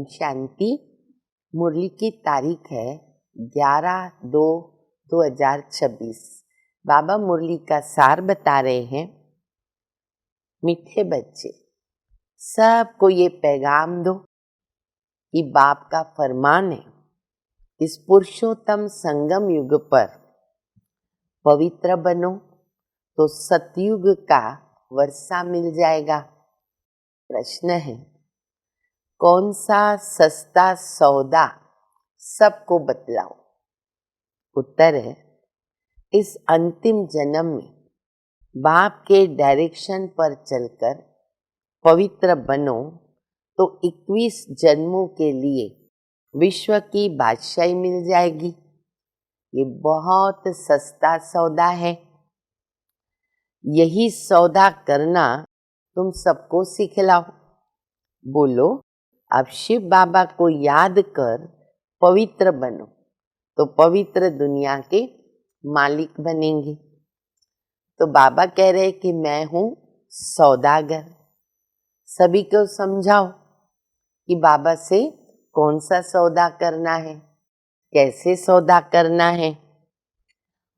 ओम शांति। मुरली की तारीख है 11/2/2026। बाबा मुरली का सार बता रहे हैं। मीठे बच्चे, सबको ये पैगाम दो कि बाप का फरमान है, इस पुरुषोत्तम संगम युग पर पवित्र बनो तो सतयुग का वर्षा मिल जाएगा। प्रश्न है, कौन सा सस्ता सौदा सबको बतलाओ? उत्तर है, इस अंतिम जन्म में बाप के डायरेक्शन पर चलकर पवित्र बनो तो 21 जन्मों के लिए विश्व की बादशाही मिल जाएगी। ये बहुत सस्ता सौदा है। यही सौदा करना तुम सबको सिखलाओ। बोलो, अब शिव बाबा को याद कर पवित्र बनो तो पवित्र दुनिया के मालिक बनेंगे। तो बाबा कह रहे कि मैं हूँ सौदागर। सभी को समझाओ कि बाबा से कौन सा सौदा करना है, कैसे सौदा करना है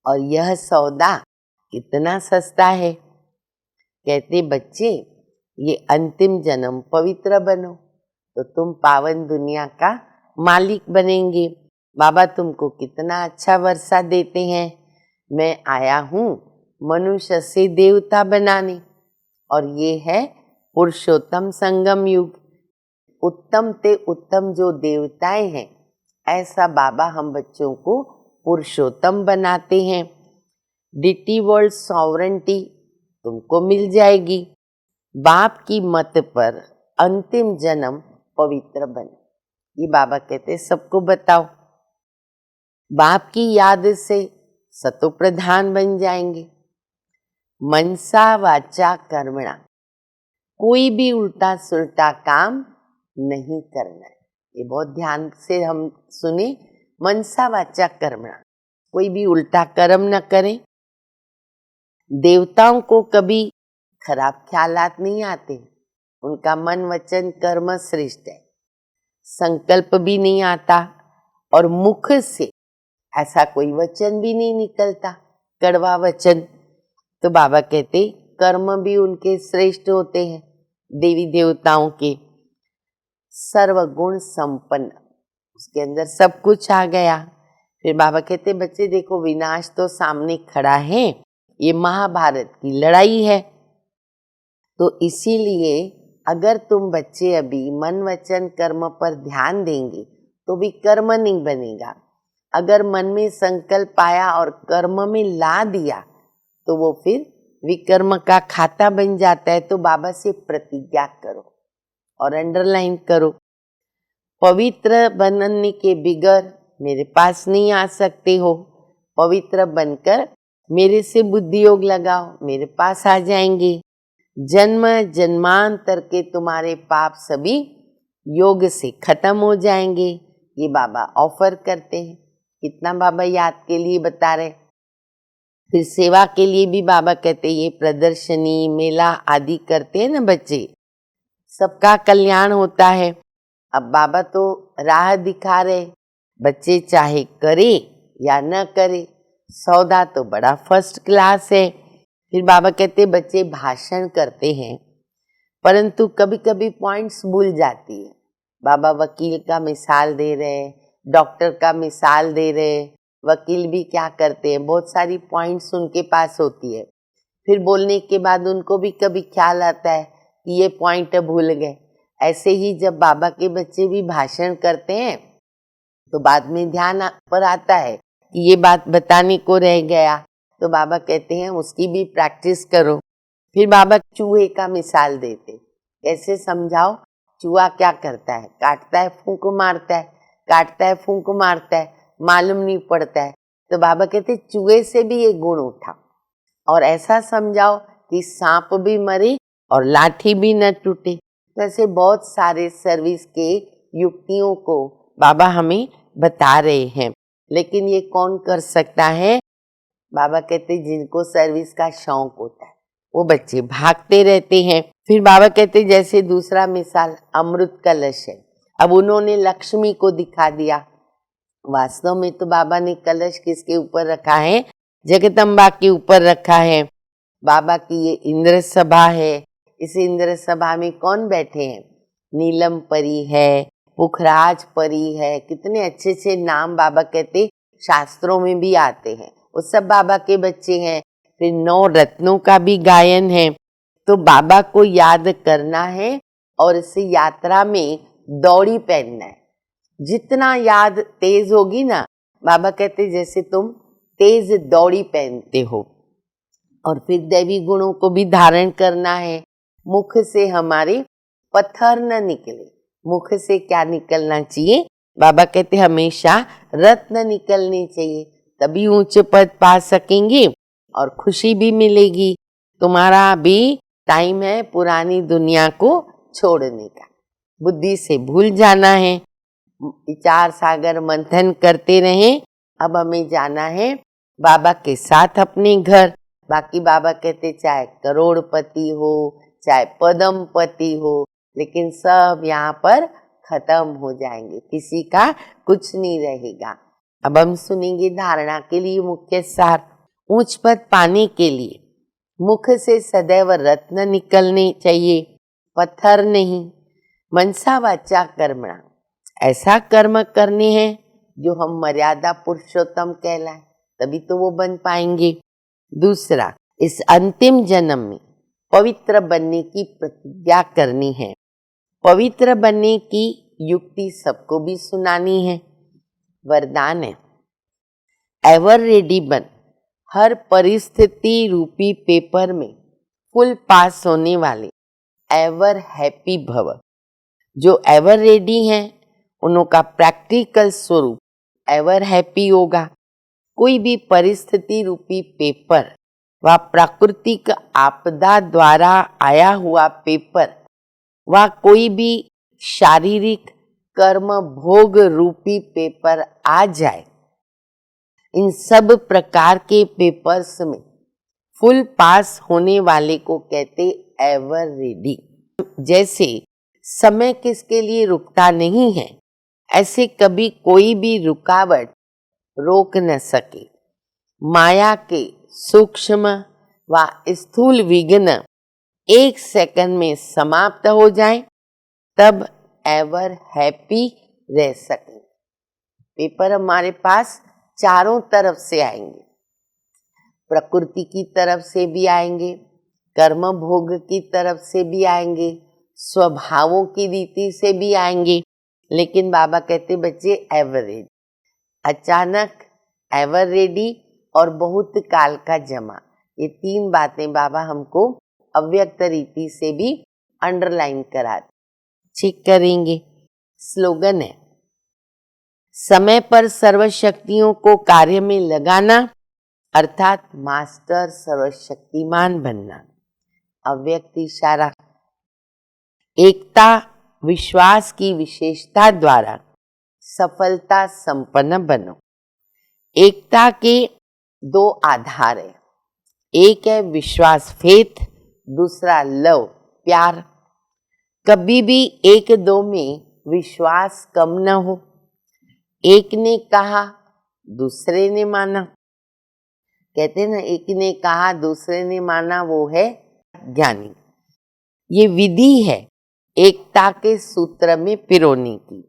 और यह सौदा कितना सस्ता है। कहते बच्चे, ये अंतिम जन्म पवित्र बनो तो तुम पावन दुनिया का मालिक बनेंगे। बाबा तुमको कितना अच्छा वर्षा देते हैं। मैं आया हूँ मनुष्य से देवता बनाने और ये है पुरुषोत्तम संगम युग। उत्तम ते उत्तम जो देवताएं हैं, ऐसा बाबा हम बच्चों को पुरुषोत्तम बनाते हैं। डिटी वर्ल्ड सॉवरेंटी तुमको मिल जाएगी। बाप की मत पर अंतिम जन्म पवित्र बने, ये बाबा कहते सबको बताओ। बाप की याद से सतो प्रधान बन जाएंगे। मनसा वाचा कर्मणा, कोई भी उल्टा सुल्टा काम नहीं करना है। ये बहुत ध्यान से हम सुने। मनसा वाचा कर्मणा, कोई भी उल्टा कर्म न करें। देवताओं को कभी खराब ख्यालात नहीं आते, उनका मन वचन कर्म श्रेष्ठ है। संकल्प भी नहीं आता और मुख से ऐसा कोई वचन भी नहीं निकलता, कड़वा वचन। तो बाबा कहते कर्म भी उनके श्रेष्ठ होते हैं, देवी देवताओं के। सर्वगुण संपन्न, उसके अंदर सब कुछ आ गया। फिर बाबा कहते बच्चे देखो, विनाश तो सामने खड़ा है, ये महाभारत की लड़ाई है। तो इसीलिए अगर तुम बच्चे अभी मन वचन कर्म पर ध्यान देंगे तो भी कर्म नहीं बनेगा। अगर मन में संकल्प आया और कर्म में ला दिया तो वो फिर विकर्म का खाता बन जाता है। तो बाबा से प्रतिज्ञा करो और अंडरलाइन करो, पवित्र बनने के बिगर मेरे पास नहीं आ सकते हो। पवित्र बनकर मेरे से बुद्धि योग लगाओ, मेरे पास आ जाएंगे। जन्म जन्मांतर के तुम्हारे पाप सभी योग से खत्म हो जाएंगे। ये बाबा ऑफर करते हैं। कितना बाबा याद के लिए बता रहे। फिर सेवा के लिए भी बाबा कहते हैं, ये प्रदर्शनी मेला आदि करते हैं ना बच्चे, सबका कल्याण होता है। अब बाबा तो राह दिखा रहे, बच्चे चाहे करे या न करे, सौदा तो बड़ा फर्स्ट क्लास है। फिर बाबा कहते बच्चे भाषण करते हैं परंतु कभी कभी पॉइंट्स भूल जाती है। बाबा वकील का मिसाल दे रहे हैं, डॉक्टर का मिसाल दे रहे हैं। वकील भी क्या करते हैं, बहुत सारी पॉइंट्स उनके पास होती है। फिर बोलने के बाद उनको भी कभी ख्याल आता है कि ये पॉइंट भूल गए। ऐसे ही जब बाबा के बच्चे भी भाषण करते हैं तो बाद में ध्यान पर आता है कि ये बात बताने को रह गया। तो बाबा कहते हैं उसकी भी प्रैक्टिस करो। फिर बाबा चूहे का मिसाल देते, कैसे समझाओ? चूहा क्या करता है, काटता है फूंक मारता है, काटता है फूंक मारता है, मालूम नहीं पड़ता है। तो बाबा कहते चूहे से भी ये गुण उठा और ऐसा समझाओ कि सांप भी मरे और लाठी भी न टूटे। तो ऐसे बहुत सारे सर्विस के युक्तियों को बाबा हमें बता रहे हैं। लेकिन ये कौन कर सकता है? बाबा कहते जिनको सर्विस का शौक होता है वो बच्चे भागते रहते हैं। फिर बाबा कहते जैसे दूसरा मिसाल अमृत कलश है, अब उन्होंने लक्ष्मी को दिखा दिया। वास्तव में तो बाबा ने कलश किसके ऊपर रखा है? जगदम्बा के ऊपर रखा है। बाबा की ये इंद्र सभा है। इस इंद्र सभा में कौन बैठे हैं? नीलम परी है, पुखराज परी है, कितने अच्छे अच्छे नाम बाबा कहते शास्त्रों में भी आते हैं। वो सब बाबा के बच्चे हैं। फिर 9 रत्नों का भी गायन है। तो बाबा को याद करना है और इस यात्रा में दौड़ी पहनना है। जितना याद तेज होगी ना, बाबा कहते जैसे तुम तेज दौड़ी पहनते हो। और फिर दैवी गुणों को भी धारण करना है। मुख से हमारे पत्थर न निकले। मुख से क्या निकलना चाहिए? बाबा कहते हमेशा रत्न निकलने चाहिए, तभी ऊंचे पद पा सकेंगे और खुशी भी मिलेगी। तुम्हारा भी टाइम है पुरानी दुनिया को छोड़ने का। बुद्धि से भूल जाना है। विचार सागर मंथन करते रहें। अब हमें जाना है बाबा के साथ अपने घर। बाकी बाबा कहते चाहे करोड़पति हो, चाहे पद्मपति हो, लेकिन सब यहाँ पर खत्म हो जाएंगे, किसी का कुछ नहीं रहेगा। अब हम सुनेंगे धारणा के लिए मुख्य सार। ऊंच पद पाने के लिए मुख से सदैव रत्न निकलने चाहिए, पत्थर नहीं। मनसा वाचा कर्मणा, ऐसा कर्म करने हैं जो हम मर्यादा पुरुषोत्तम कहलाए, तभी तो वो बन पाएंगे। दूसरा, इस अंतिम जन्म में पवित्र बनने की प्रतिज्ञा करनी है। पवित्र बनने की युक्ति सबको भी सुनानी है। वरदान है, एवर रेडी बन। हर परिस्थिति रूपी पेपर में फुल पास होने वाले एवर हैप्पी भव। जो एवर रेडी हैं उनका प्रैक्टिकल स्वरूप एवर हैप्पी होगा। कोई भी परिस्थिति रूपी पेपर व प्राकृतिक आपदा द्वारा आया हुआ पेपर व कोई भी शारीरिक कर्म भोग रूपी पेपर आ जाए, इन सब प्रकार के पेपर्स में फुल पास होने वाले को कहते एवर रेडी। जैसे समय किसके लिए रुकता नहीं है, ऐसे कभी कोई भी रुकावट रोक न सके। माया के सूक्ष्म व स्थूल विघ्न 1 सेकंड में समाप्त हो जाए, तब एवर हैप्पी रह सके। पेपर हमारे पास चारों तरफ से आएंगे। प्रकृति की तरफ से भी आएंगे, कर्म भोग की तरफ से भी आएंगे, स्वभावों की रीति से भी आएंगे। लेकिन बाबा कहते बच्चे एवरेज, अचानक, एवर रेडी और बहुत काल का जमा, ये 3 बातें बाबा हमको अव्यक्त रीति से भी अंडरलाइन कराते। ठीक करेंगे। स्लोगन है, समय पर सर्वशक्तियों को कार्य में लगाना अर्थात मास्टर सर्वशक्तिमान बनना। अव्यक्त इशारा, एकता विश्वास की विशेषता द्वारा सफलता संपन्न बनो। एकता के 2 आधार है। एक है विश्वास फेथ, दूसरा लव प्यार। कभी भी 1-2 में विश्वास कम न हो। एक ने कहा दूसरे ने माना, कहते ना एक ने कहा दूसरे ने माना, वो है ज्ञानी। ये विधि है एकता के सूत्र में पिरोने की।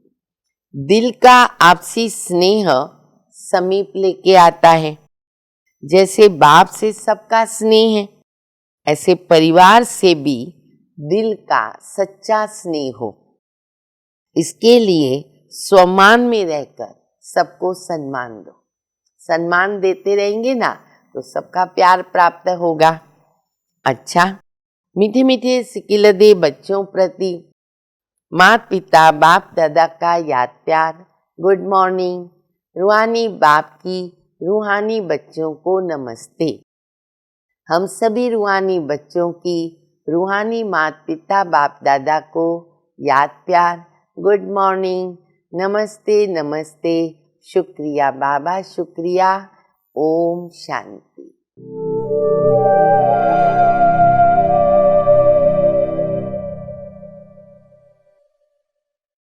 दिल का आपसी स्नेह समीप लेके आता है। जैसे बाप से सबका स्नेह है, ऐसे परिवार से भी दिल का सच्चा स्नेह हो। इसके लिए स्वमान में रहकर सबको सम्मान दो। सम्मान देते रहेंगे ना तो सबका प्यार प्राप्त होगा। अच्छा, मीठे मीठे सिकिल दे बच्चों प्रति माता पिता बाप दादा का याद प्यार। Good morning. रूहानी बाप की रूहानी बच्चों को नमस्ते। हम सभी रूहानी बच्चों की रूहानी माता पिता बाप दादा को याद प्यार। गुड मॉर्निंग, नमस्ते नमस्ते, शुक्रिया बाबा शुक्रिया। ओम शांति।